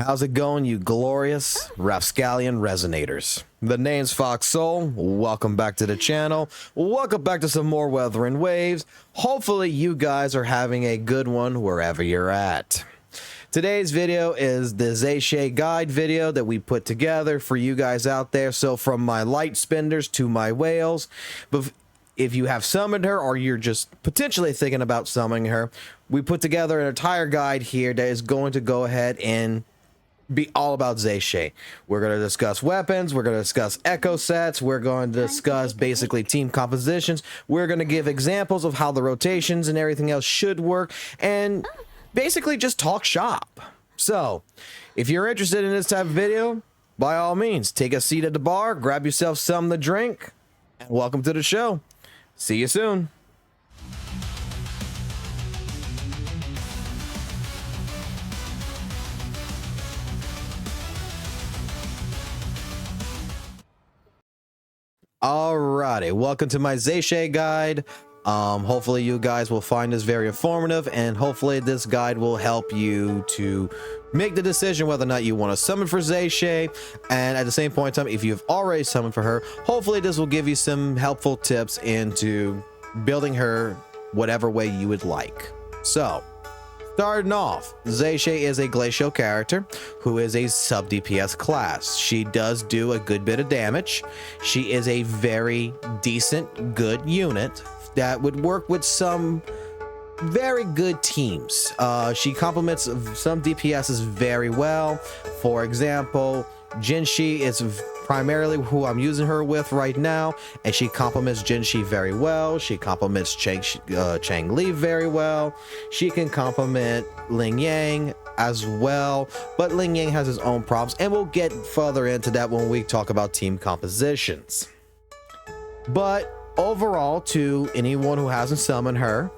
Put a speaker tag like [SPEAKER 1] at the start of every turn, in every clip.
[SPEAKER 1] How's it going, you glorious Rapscallion resonators? The name's FOXSOL. Welcome back to the channel. Welcome back to some more Wuthering Waves. Hopefully you guys are having a good one wherever you're at. Today's video is the ZheZhi guide video that we put together for you guys out there. So from my light spenders to my whales, but if you have summoned her or you're just potentially thinking about summoning her, we put together an entire guide here that is going to go ahead and be all about ZheZhi. We're going to discuss weapons, we're going to discuss echo sets, we're going to discuss basically team compositions, we're going to give examples of how the rotations and everything else should work, and basically just talk shop. So if you're interested in this type of video, by all means take a seat at the bar, grab yourself something to drink, and welcome to the show. See you soon. Alrighty, welcome to my ZheZhi guide. Hopefully you guys will find this very informative, and hopefully this guide will help you to make the decision whether or not you want to summon for ZheZhi, and at the same point in time, if you've already summoned for her, hopefully this will give you some helpful tips into building her whatever way you would like. So starting off, ZheZhi is a glacial character who is a sub DPS class. She does do a good bit of damage. She is a very decent, good unit that would work with some very good teams. She complements some DPSs very well. For example, ZheZhi is primarily who I'm using her with right now, and she complements ZheZhi very well. She complements Chang Li very well. She can complement Ling Yang as well, but Ling Yang has his own problems, and we'll get further into that when we talk about team compositions. But overall, to anyone who hasn't summoned her,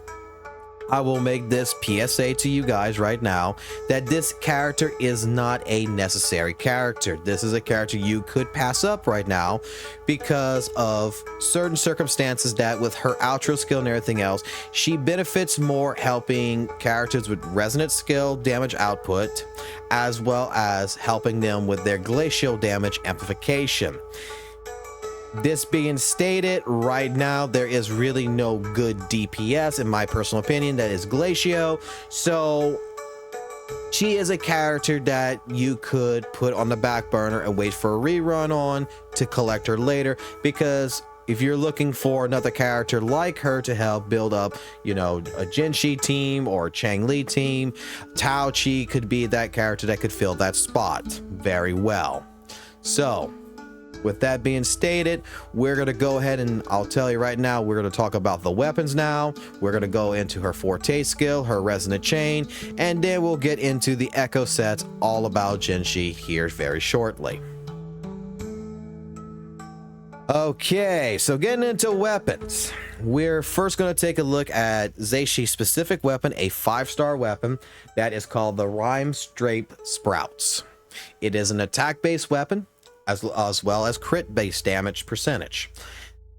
[SPEAKER 1] I will make this PSA to you guys right now that this character is not a necessary character. This is a character you could pass up right now because of certain circumstances that with her outro skill and everything else, she benefits more helping characters with resonance skill damage output, as well as helping them with their glacial damage amplification. This being stated, right now there is really no good DPS in my personal opinion that is glacial, so she is a character that you could put on the back burner and wait for a rerun on to collect her later, because if you're looking for another character like her to help build up, you know, a ZheZhi team or a Chang Li team, Tao Chi could be that character that could fill that spot very well. So with that being stated, we're going to go ahead and I'll tell you right now, we're going to talk about the weapons now. We're going to go into her Forte skill, her Resonance Chain, and then we'll get into the echo sets all about ZheZhi here very shortly. Okay, so getting into weapons, we're first going to take a look at ZheZhi's specific weapon, a 5-star weapon that is called the Rhyme Strape Sprouts. It is an attack-based weapon, as well as crit-based damage percentage.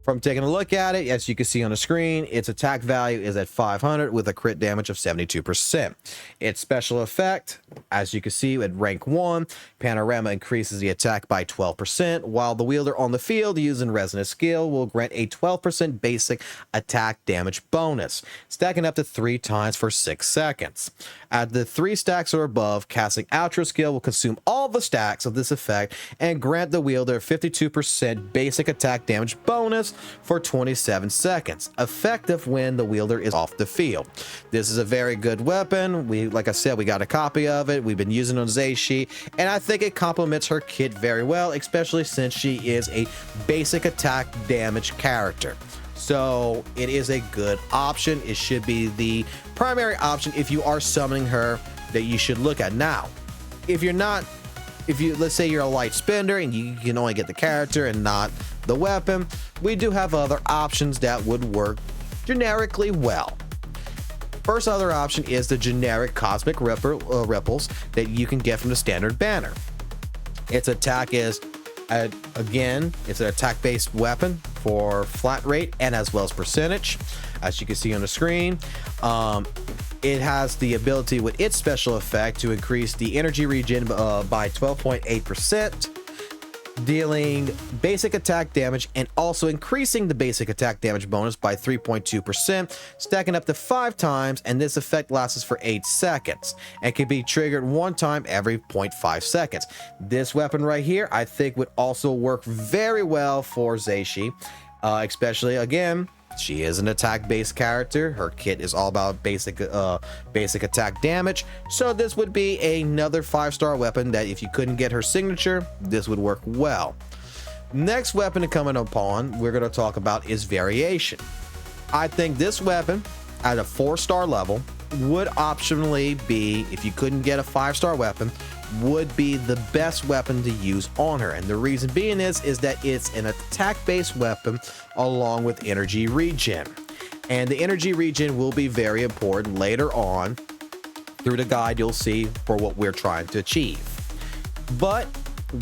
[SPEAKER 1] From taking a look at it, as you can see on the screen, its attack value is at 500 with a crit damage of 72%. Its special effect, as you can see at rank 1, Panorama increases the attack by 12%, while the wielder on the field using Resonance skill will grant a 12% basic attack damage bonus, stacking up to 3 times for 6 seconds. At the 3 stacks or above, casting outro skill will consume all the stacks of this effect and grant the wielder 52% basic attack damage bonus for 27 seconds, effective when the wielder is off the field. This is a very good weapon. Like I said, we got a copy of it. We've been using it on ZheZhi, and I think it complements her kit very well, especially since she is a basic attack damage character. So it is a good option. It should be the primary option if you are summoning her that you should look at. Now, if you're not, let's say you're a light spender and you can only get the character and not the weapon, we do have other options that would work generically well. First other option is the generic Cosmic Ripples that you can get from the standard banner. Its attack is, again, it's an attack-based weapon, for flat rate and as well as percentage, as you can see on the screen. It has the ability with its special effect to increase the energy regen by 12.8%, dealing basic attack damage and also increasing the basic attack damage bonus by 3.2%, stacking up to 5 times, and this effect lasts for 8 seconds and can be triggered 1 time every 0.5 seconds. This weapon right here I think would also work very well for ZheZhi, especially, again, she is an attack-based character. Her kit is all about basic attack damage. So this would be another 5-star weapon that if you couldn't get her signature, this would work well. Next weapon to come upon we're going to talk about is Variation. I think this weapon at a 4-star level would optionally be, if you couldn't get a 5-star weapon, would be the best weapon to use on her. And the reason being is that it's an attack-based weapon along with energy regen. And the energy regen will be very important later on through the guide. You'll see for what we're trying to achieve. But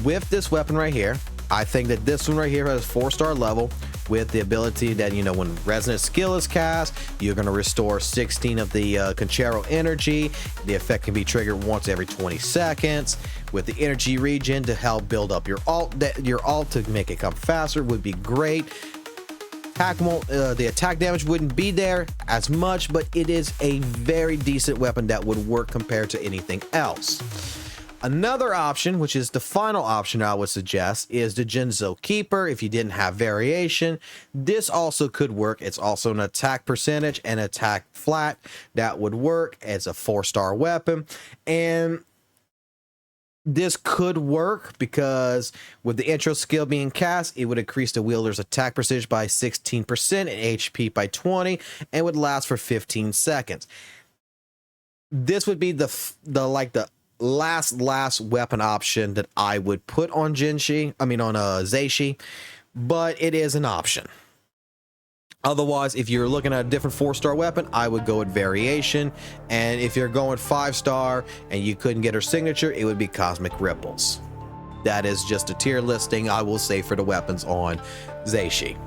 [SPEAKER 1] with this weapon right here, I think that this one right here has 4-star level with the ability that, you know, when Resonance skill is cast, you're going to restore 16 of the Conchero energy. The effect can be triggered once every 20 seconds. With the energy regen to help build up your ult to make it come faster would be great. The attack damage wouldn't be there as much, but it is a very decent weapon that would work compared to anything else. Another option, which is the final option I would suggest, is the Jinzo Keeper. If you didn't have Variation, this also could work. It's also an attack percentage and attack flat that would work as a 4-star weapon. And this could work because with the intro skill being cast, it would increase the wielder's attack percentage by 16% and HP by 20, and would last for 15 seconds. This would be the last weapon option that I would put on ZheZhi, but it is an option. Otherwise, if you're looking at a different 4-star weapon, I would go with Variation. And if you're going 5-star and you couldn't get her signature, it would be Cosmic Ripples. That is just a tier listing, I will say, for the weapons on ZheZhi.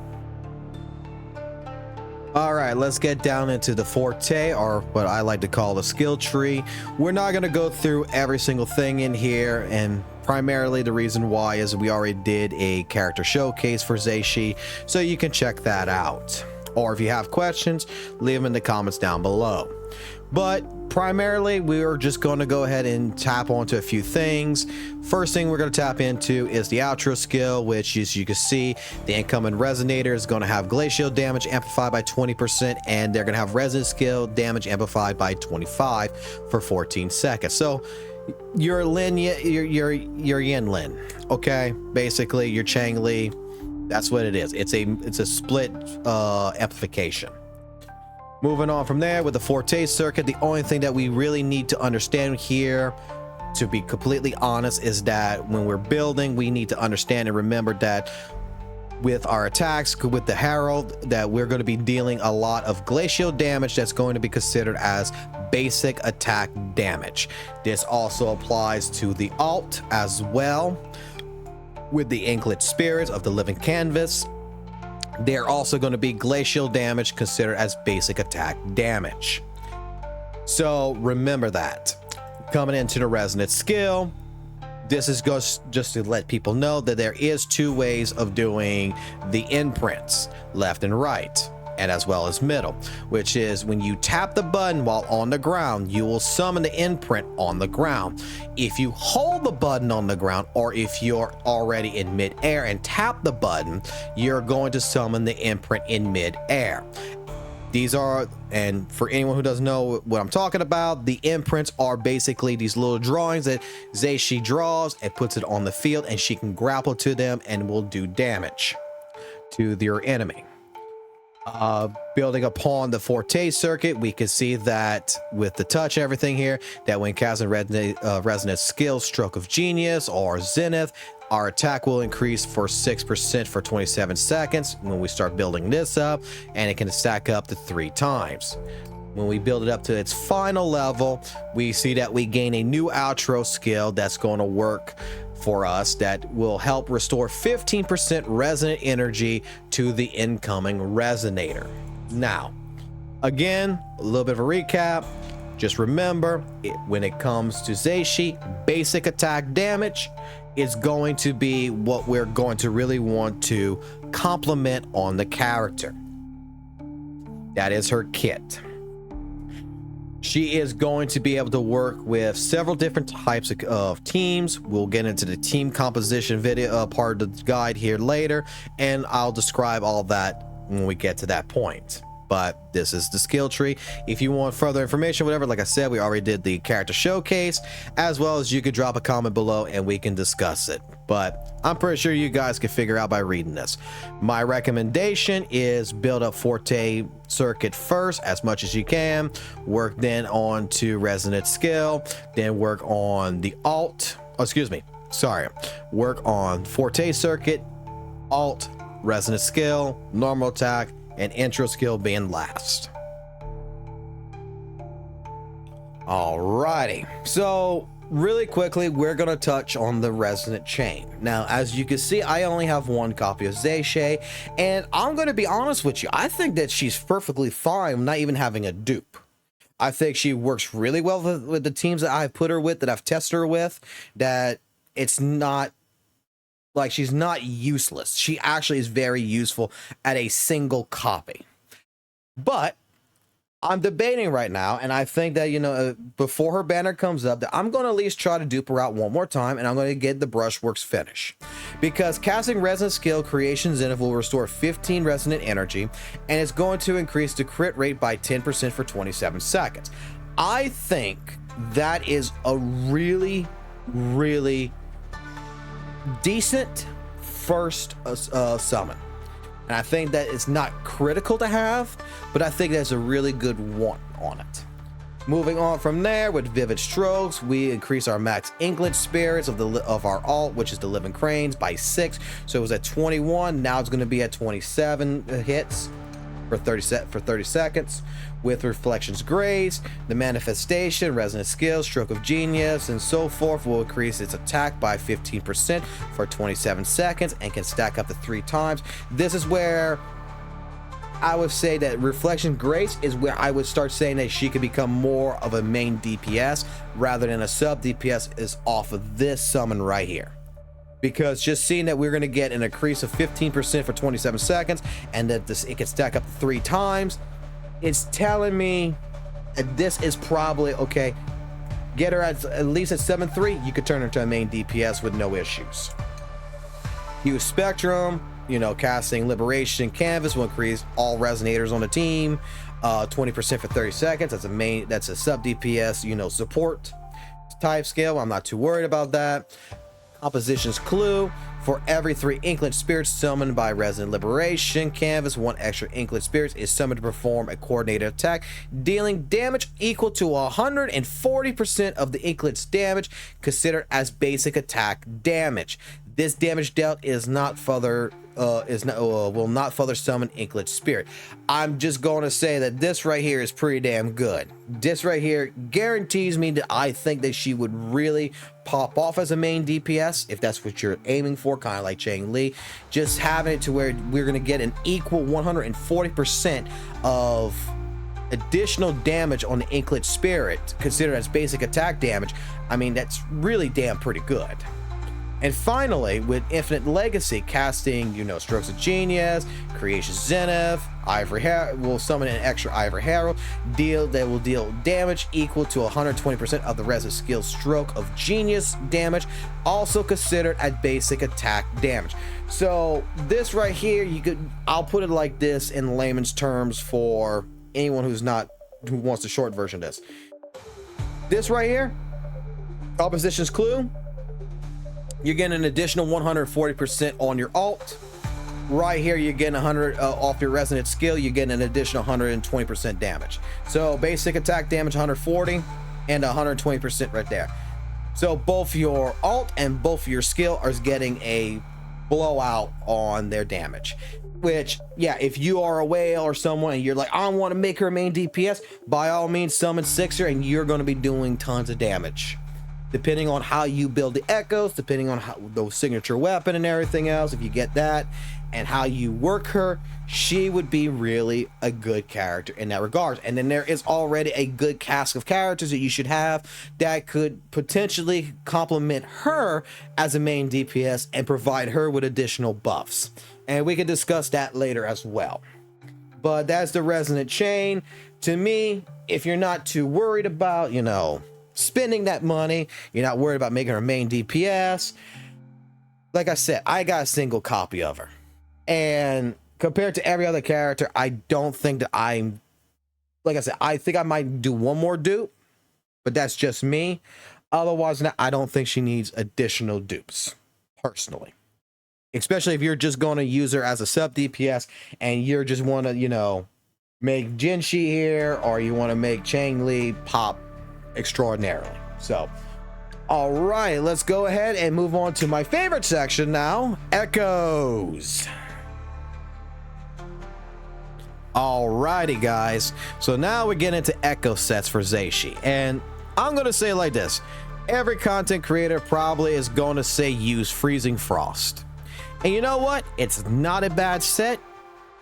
[SPEAKER 1] All right, let's get down into the Forte, or what I like to call the skill tree. We're not going to go through every single thing in here, and primarily the reason why is we already did a character showcase for ZheZhi, so you can check that out. Or if you have questions, leave them in the comments down below. But primarily, we're just going to go ahead and tap onto a few things. First thing we're going to tap into is the outro skill, which, as you can see, the incoming resonator is going to have glacial damage amplified by 20%, and they're going to have resonance skill damage amplified by 25 for 14 seconds. So your Lin, your Yin Lin, okay? Basically, your Chang Li, that's what it is. It's a split amplification. Moving on from there with the Forte circuit, the only thing that we really need to understand here, to be completely honest, is that when we're building, we need to understand and remember that with our attacks, with the Herald, that we're going to be dealing a lot of glacial damage that's going to be considered as basic attack damage. This also applies to the alt as well. With the Inklet Spirits of the Living Canvas, they're also going to be glacial damage considered as basic attack damage. So remember that. Coming into the Resonance skill, this is just to let people know that there is 2 ways of doing the imprints, left and right, and as well as middle, which is when you tap the button while on the ground, you will summon the imprint on the ground. If you hold the button on the ground, or if you're already in mid-air and tap the button, you're going to summon the imprint in mid-air. These are, and for anyone who doesn't know what I'm talking about, the imprints are basically these little drawings that ZheZhi draws and puts it on the field, and she can grapple to them and will do damage to your enemy. Building upon the Forte circuit, we can see that with the touch, everything here, that when casting Resonance skill, Stroke of Genius or Zenith, our attack will increase for 6% for 27 seconds when we start building this up, and it can stack up to 3 times. When we build it up to its final level, we see that we gain a new outro skill that's going to work for us that will help restore 15% resonant energy to the incoming resonator. Now, again, a little bit of a recap. Just remember, when it comes to ZheZhi, basic attack damage is going to be what we're going to really want to complement on the character. That is her kit. She is going to be able to work with several different types of teams. We'll get into the team composition video part of the guide here later, and I'll describe all that when we get to that point. But this is the skill tree. If you want further information, whatever, like I said, we already did the character showcase, as well as you could drop a comment below and we can discuss it. But I'm pretty sure you guys can figure out by reading this. My recommendation is build up Forte circuit first as much as you can, work then on to resonant skill, then work on the work on Forte circuit, alt, resonant skill, normal attack, and intro skill being last. Alrighty, so really quickly, we're going to touch on the Resonace Chain. Now, as you can see, I only have one copy of ZheZhi, and I'm going to be honest with you, I think that she's perfectly fine not even having a dupe. I think she works really well with the teams that I've put her with, that I've tested her with, that it's not like she's not useless. She actually is very useful at a single copy. But I'm debating right now, and I think that, you know, before her banner comes up, that I'm going to at least try to dupe her out one more time, and I'm going to get the brushworks finish. Because casting resonant skill creation zenith will restore 15 resonant energy, and it's going to increase the crit rate by 10% for 27 seconds. I think that is a really, really decent first summon, and I think that it's not critical to have, but I think that's a really good one on it. Moving on from there, with Vivid Strokes, we increase our max Inkling spirits of our alt, which is the Living Cranes, by 6. So it was at 21, now it's going to be at 27 hits for 30 seconds. With Reflections Grace, the Manifestation, Resonant Skill, Stroke of Genius, and so forth will increase its attack by 15% for 27 seconds and can stack up to 3 times. This is where I would say that Reflection Grace is where I would start saying that she could become more of a main DPS rather than a sub DPS is off of this summon right here. Because just seeing that we're going to get an increase of 15% for 27 seconds and that it can stack up to 3 times, it's telling me that this is probably okay. Get her at least at 7-3, you could turn her into a main DPS with no issues. Use Spectrum, you know, casting Liberation Canvas will increase all resonators on the team 20% for 30 seconds. That's a sub DPS, you know, support type skill. I'm not too worried about that. Composition's Clue: for every 3 Inkling spirits summoned by Resonant Liberation Canvas, 1 extra Inkling spirits is summoned to perform a coordinated attack, dealing damage equal to 140% of the Inkling's damage, considered as basic attack damage. This damage dealt is not further will not further summon Inkling Spirit. I'm just going to say that this right here is pretty damn good. This right here guarantees me that I think that she would really pop off as a main DPS if that's what you're aiming for, kind of like Chang Li. Just having it to where we're going to get an equal 140% of additional damage on the Inkling Spirit, considered as basic attack damage. I mean, that's really damn pretty good. And finally, with Infinite Legacy, casting, you know, Strokes of Genius, Creation Zenith, Ivory Herald will summon an extra Ivory Herald that will deal damage equal to 120% of the resonant skill Stroke of Genius damage, also considered as basic attack damage. So this right here, I'll put it like this in layman's terms for anyone who wants the short version of this. This right here, Composition's Clue, you're getting an additional 140% on your alt. Right here, you're getting 100 off your resonant skill. You're getting an additional 120% damage. So basic attack damage 140 and 120% right there. So both your alt and both your skill are getting a blowout on their damage. Which, yeah, if you are a whale or someone and you're like, I want to make her main DPS, by all means summon Sixer and you're going to be doing tons of damage. depending on how you build the echoes, depending on how the signature weapon and everything else, if you get that, and how you work her, she would be really a good character in that regard. And then there is already a good cast of characters that you should have that could potentially complement her as a main DPS and provide her with additional buffs. And we can discuss that later as well. But that's the Resonace Chain. To me, if you're not too worried about, you know, spending that money, you're not worried about making her main DPS, like I said, I got a single copy of her. And compared to every other character, I don't think that I'm, like I said, I think I might do one more dupe, but that's just me. Otherwise, I don't think she needs additional dupes, personally. Especially if you're just going to use her as a sub DPS and you're just want to, you know, make ZheZhi here, or you want to make Changli pop extraordinarily. So, all right, let's go ahead and move on to my favorite section now, Echoes. Alrighty, guys, so now we get into echo sets for ZheZhi, and I'm gonna say it like this: every content creator probably is going to say use Freezing Frost, and you know what, it's not a bad set.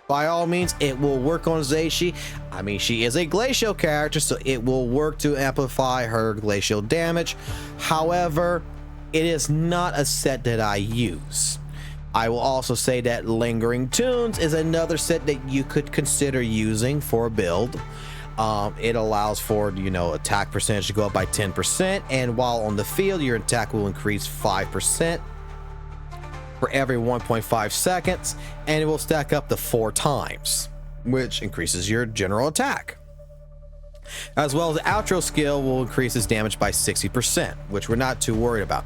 [SPEAKER 1] By all means, it will work on ZheZhi. I mean, she is a glacial character, so it will work to amplify her glacial damage. However, it is not a set that I use. I will also say that Lingering Tunes is another set that you could consider using for a build. It allows for, you know, attack percentage to go up by 10%, and while on the field, your attack will increase 5% for every 1.5 seconds, and it will stack up to 4 times, which increases your general attack. As well as the outro skill will increase its damage by 60%, which we're not too worried about.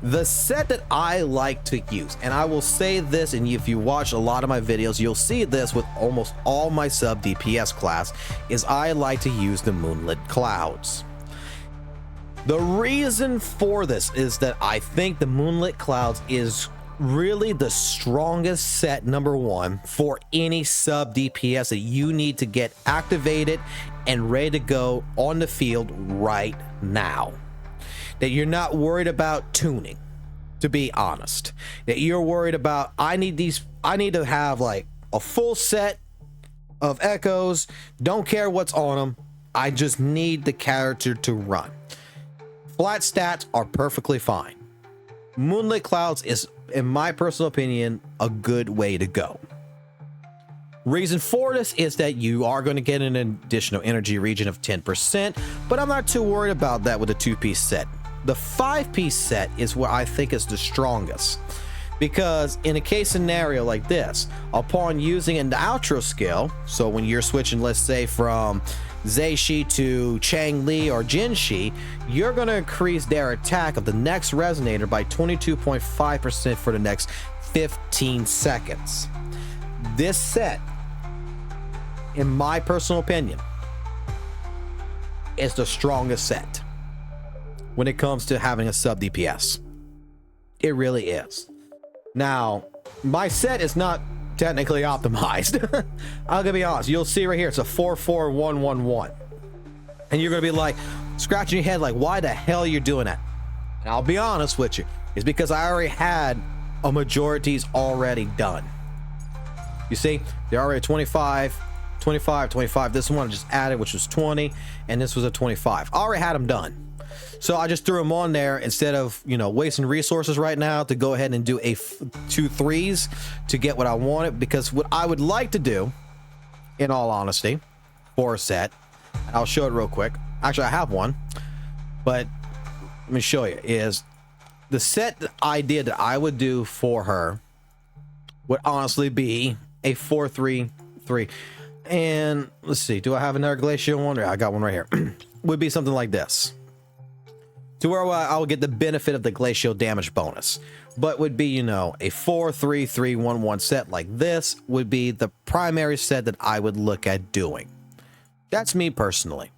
[SPEAKER 1] The set that I like to use, and I will say this, and if you watch a lot of my videos, you'll see this with almost all my sub DPS class, is I like to use the Moonlit Clouds. The reason for this is that I think the Moonlit Clouds is really the strongest set, number one, for any sub DPS that you need to get activated and ready to go on the field right now. That you're not worried about tuning, to be honest. That you're worried about, I need to have like a full set of echoes, don't care what's on them, I just need the character to run. Flat stats are perfectly fine. Moonlit Clouds is, in my personal opinion, a good way to go. Reason for this is that you are going to get an additional energy region of 10%, but I'm not too worried about that with a 2-piece set. The 5-piece set is where I think is the strongest, because in a case scenario like this, upon using an outro skill, so when you're switching, let's say from ZheZhi to Changli or ZheZhi, you're going to increase their attack of the next resonator by 22.5% for the next 15 seconds. This set, in my personal opinion, is the strongest set when it comes to having a sub DPS. It really is. Now, my set is not technically optimized. I'm gonna be honest, you'll see right here, it's a 44111, and you're gonna be like scratching your head like, why the hell you're doing that? And I'll be honest with you, it's because I already had a majorities already done. You see, they're already 25, 25, 25. This one I just added, which was 20, and this was a 25. I already had them done. So I just threw them on there instead of, you know, wasting resources right now to go ahead and do a 2 3s to get what I wanted. Because what I would like to do, in all honesty, for a set, I'll show it real quick. Actually, I have one, but let me show you, is the set that I did that I would do for her would honestly be a 4-3-3. And let's see, do I have another glacial one? I got one right here. Would be something like this, to where I'll get the benefit of the glacial damage bonus, but would be, you know, a 4-3-3-1-1 set like this would be the primary set that I would look at doing. That's me personally.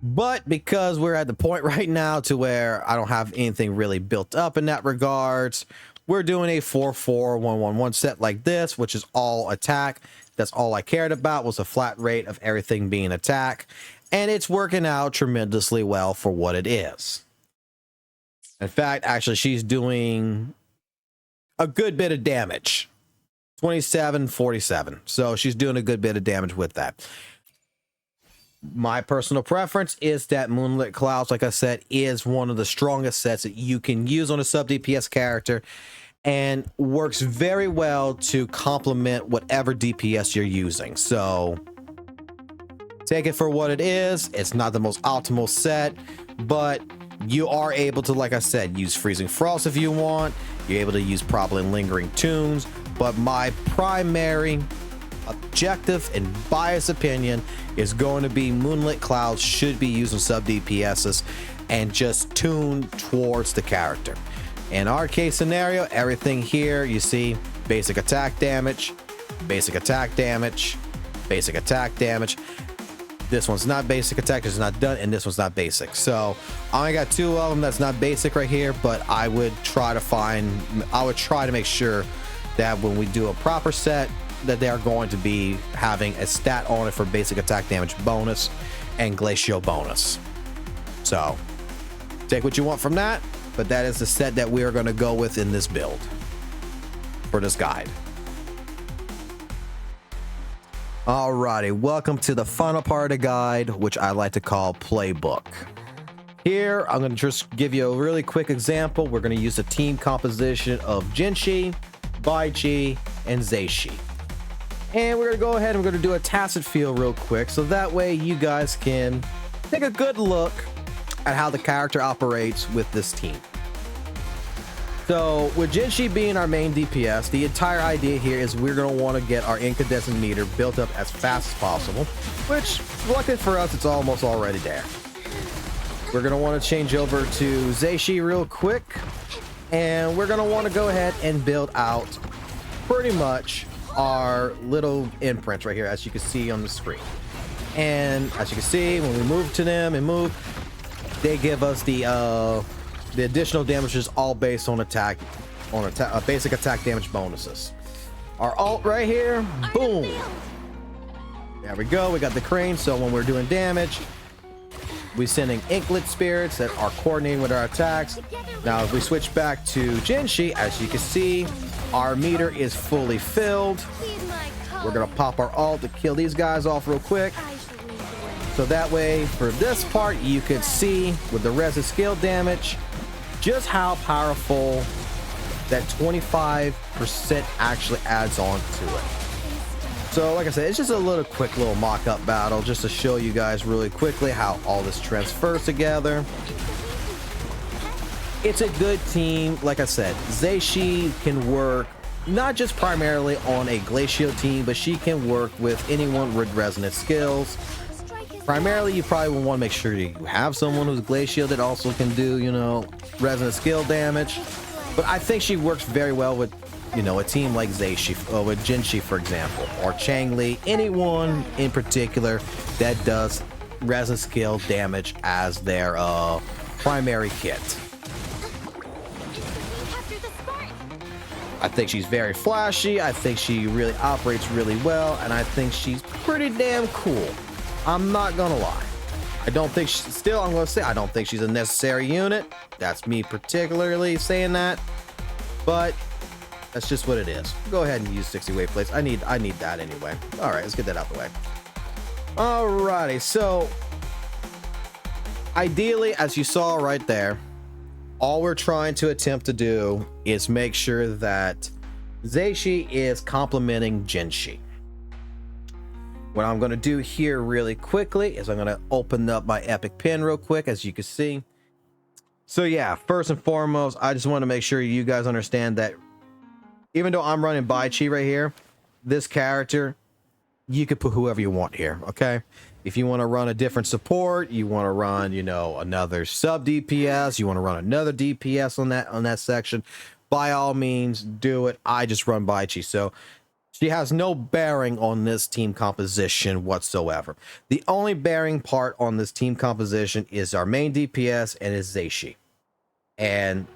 [SPEAKER 1] But because we're at the point right now to where I don't have anything really built up in that regards, we're doing a 4-4-1-1-1 set like this, which is all attack. That's all I cared about, was a flat rate of everything being attack, and it's working out tremendously well for what it is. In fact, actually, she's doing a good bit of damage. 27, 47. So she's doing a good bit of damage with that. My personal preference is that Moonlit Clouds, like I said, is one of the strongest sets that you can use on a sub DPS character and works very well to complement whatever DPS you're using. So take it for what it is. It's not the most optimal set, but you are able to, like I said, use Freezing Frost if you want. You're able to use probably Lingering Tunes, but my primary objective and biased opinion is going to be Moonlit Clouds should be using sub DPSs and just tuned towards the character. In our case scenario, everything here you see basic attack damage, basic attack damage, basic attack damage. This one's not basic attack, it's not done, and this one's not basic. So I only got 2 of them that's not basic right here, but I would try to make sure that when we do a proper set that they are going to be having a stat on it for basic attack damage bonus and glacial bonus. So take what you want from that, but that is the set that we are going to go with in this build for this guide. Alrighty, welcome to the final part of the guide, which I like to call Playbook. Here, I'm going to just give you a really quick example. We're going to use a team composition of ZheZhi, GLYTCH, and ZheZhi. And we're going to go ahead and we're going to do a tacit feel real quick, so that way you guys can take a good look at how the character operates with this team. So with ZheZhi being our main DPS, the entire idea here is we're going to want to get our incandescent meter built up as fast as possible, which, luckily for us, it's almost already there. We're going to want to change over to ZheZhi real quick, and we're going to want to go ahead and build out pretty much our little imprints right here, as you can see on the screen. And as you can see, when we move to them and move, they give us the additional damages, all based on basic attack damage bonuses. Our alt right here, boom, there we go. We got the crane, so when we're doing damage, we're sending inklet spirits that are coordinating with our attacks. Now if we switch back to ZheZhi, as you can see, our meter is fully filled. We're gonna pop our alt to kill these guys off real quick, so that way for this part you could see with the res and skill damage just how powerful that 25% actually adds on to it. So like I said, it's just a quick little mock-up battle just to show you guys really quickly how all this transfers together. It's a good team. Like I said, ZheZhi can work not just primarily on a glacial team, but she can work with anyone with resonant skills. Primarily, you probably will want to make sure you have someone who's glacial that also can do, you know, resonant skill damage. But I think she works very well with, you know, a team like ZheZhi, with ZheZhi, for example, or Changli, anyone in particular that does resonant skill damage as their primary kit. I think she's very flashy. I think she really operates really well, and I think she's pretty damn cool. I'm not gonna lie. I don't think I'm gonna say I don't think she's a necessary unit. That's me particularly saying that, but that's just what it is. Go ahead and use 60 wave plates. I need that anyway. All right, let's get that out the way. Alrighty, so ideally, as you saw right there, all we're trying to attempt to do is make sure that ZheZhi is complementing ZheZhi. What I'm going to do here really quickly is I'm going to open up my epic pin real quick, as you can see. So yeah, first and foremost, I just want to make sure you guys understand that even though I'm running GLYTCH right here, this character, you could put whoever you want here, okay? If you want to run a different support, you want to run, you know, another sub DPS, you want to run another DPS on that section, by all means do it. I just run GLYTCH, so she has no bearing on this team composition whatsoever. The only bearing part on this team composition is our main DPS and is ZheZhi. And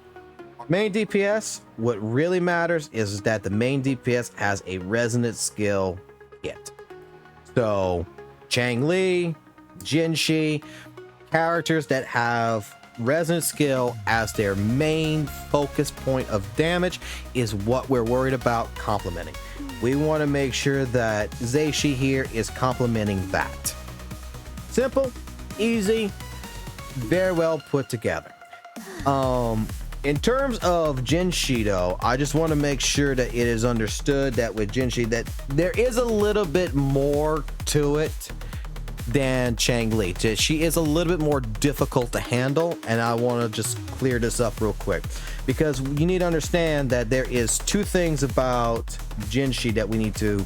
[SPEAKER 1] our main DPS, what really matters is that the main DPS has a resonant skill kit. So Changli, ZheZhi, characters that have resonance skill as their main focus point of damage is what we're worried about complementing. We want to make sure that ZheZhi here is complementing that. Simple, easy, very well put together. In terms of ZheZhi though, I just want to make sure that it is understood that with ZheZhi that there is a little bit more to it than GLYTCH. She is a little bit more difficult to handle, and I want to just clear this up real quick because you need to understand that there is two things about ZheZhi that we need to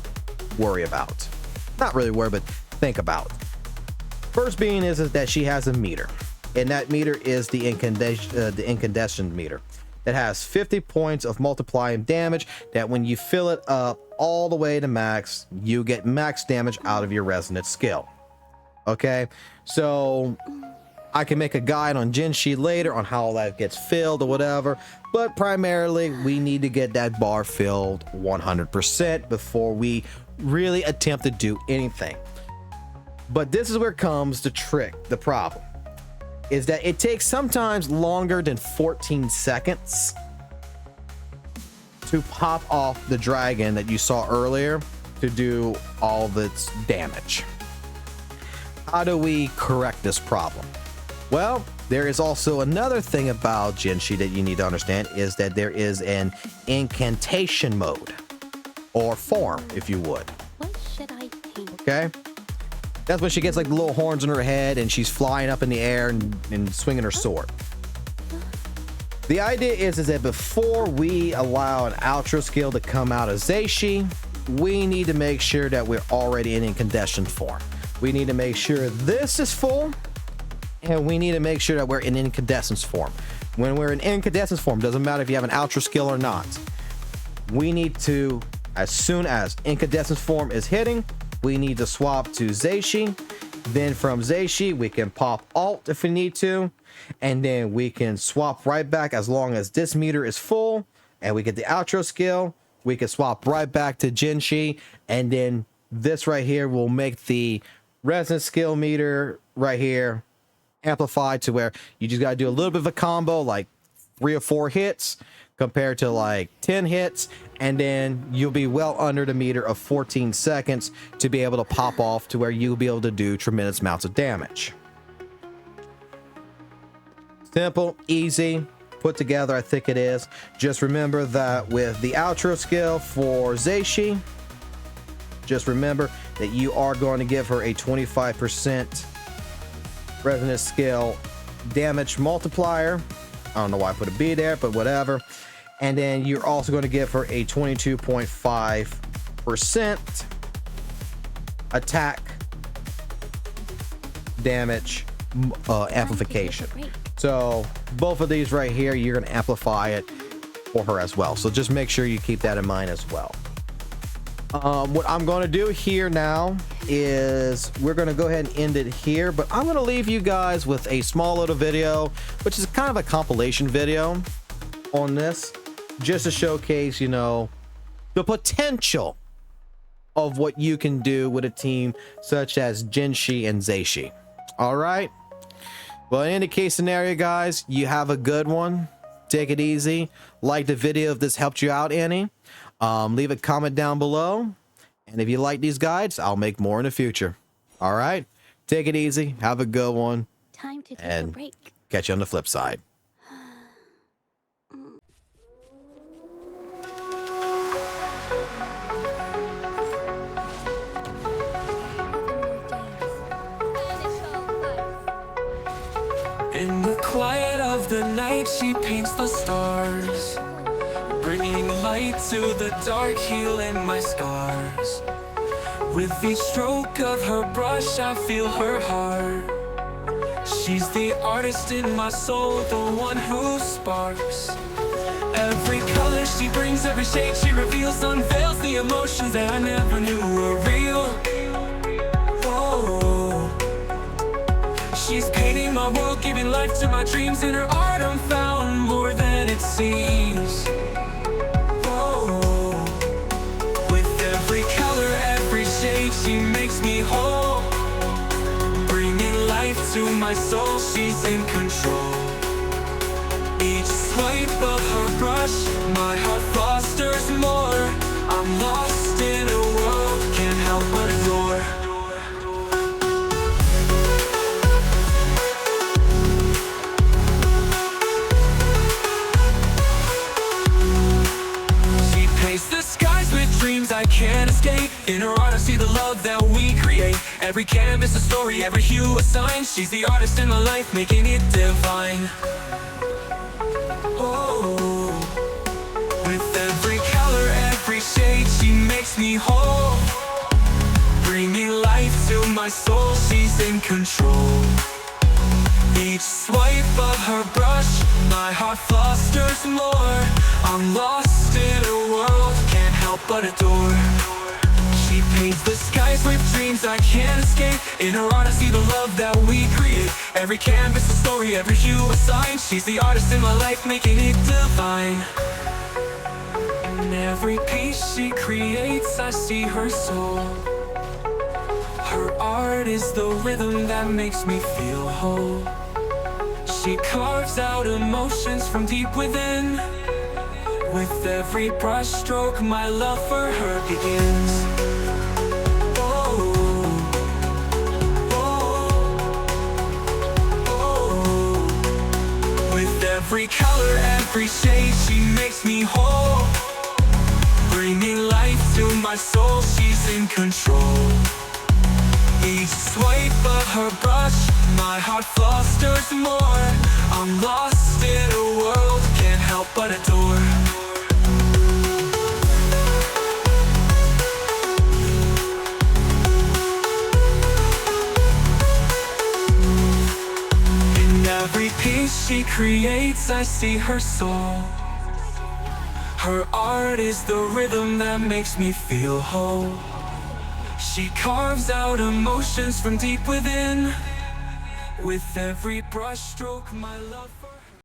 [SPEAKER 1] worry about. Not really worry, but think about. First being is that she has a meter. And that meter is the incandescent meter that has 50 points of multiplying damage, that when you fill it up all the way to max, you get max damage out of your resonance skill. Okay, so I can make a guide on ZheZhi later on how that gets filled or whatever, but primarily we need to get that bar filled 100% before we really attempt to do anything. But this is where comes the trick, the problem. Is that it takes sometimes longer than 14 seconds to pop off the dragon that you saw earlier to do all of its damage. How do we correct this problem? Well, there is also another thing about ZheZhi that you need to understand is that there is an incantation mode or form, if you would.
[SPEAKER 2] What should I paint?
[SPEAKER 1] Okay. That's when she gets like the little horns in her head and she's flying up in the air and swinging her sword. The idea is that before we allow an outro skill to come out of ZheZhi, we need to make sure that we're already in incandescent form. We need to make sure this is full, and we need to make sure that we're in incandescence form. When we're in incandescence form, doesn't matter if you have an outro skill or not. We need to, as soon as incandescence form is hitting, we need to swap to ZheZhi. Then from ZheZhi, we can pop Alt if we need to. And then we can swap right back as long as this meter is full. And we get the outro skill. We can swap right back to ZheZhi. And then this right here will make the resonance skill meter right here amplified to where you just got to do a little bit of a combo, like 3 or 4 hits compared to like 10 hits, and then you'll be well under the meter of 14 seconds to be able to pop off to where you'll be able to do tremendous amounts of damage. Simple, easy, put together, I think it is. Just remember that with the outro skill for ZheZhi, just remember that you are going to give her a 25% resonance skill damage multiplier. I don't know why I put a B there, but whatever. And then you're also going to give her a 22.5% attack damage amplification. So both of these right here, you're going to amplify it for her as well. So just make sure you keep that in mind as well. What I'm going to do here now is we're going to go ahead and end it here, but I'm going to leave you guys with a small little video, which is kind of a compilation video on this, just to showcase, you know, the potential of what you can do with a team such as ZheZhi and ZheZhi. All right. Well, in any case scenario, guys, you have a good one. Take it easy. Like the video if this helped you out any. Leave a comment down below. And if you like these guides, I'll make more in the future. All right. Take it easy. Have a good one.
[SPEAKER 2] Time to take a
[SPEAKER 1] And
[SPEAKER 2] break.
[SPEAKER 1] catch you on the flip side.
[SPEAKER 3] In the quiet of the night, she paints the stars, bringing light to the dark, healing my scars. With each stroke of her brush, I feel her heart. She's the artist in my soul, the one who sparks. Every color she brings, every shade she reveals, unveils the emotions that I never knew were real. Whoa. She's painting my world, giving life to my dreams. In her art I'm found more than it seems. Whoa. With every color, every shade, she makes me whole. Bringing life to my soul, she's in control. can't escape. In her art I see the love that we create. Every canvas a story, every hue a sign. She's the artist in my life, making it divine. Oh, with every color, every shade, she makes me whole. Bringing life to my soul, she's in control. Each swipe of her brush, my heart fosters more. I'm lost in a world, can't help but adore. She paints the skies with dreams I can't escape. In her art I see the love that we create. Every canvas a story, every hue a sign. She's the artist in my life, making it divine. In every piece she creates, I see her soul. Her art is the rhythm that makes me feel whole. She carves out emotions from deep within. With every brush stroke, my love for her begins. Oh, oh, oh. With every color, every shade, she makes me whole. Bringing life to my soul, she's in control. Each swipe of her brush, my heart fosters more. I'm lost in a world, can't help but adore. In every piece she creates, I see her soul. Her art is the rhythm that makes me feel whole. She carves out emotions from deep within. With every brush stroke, my love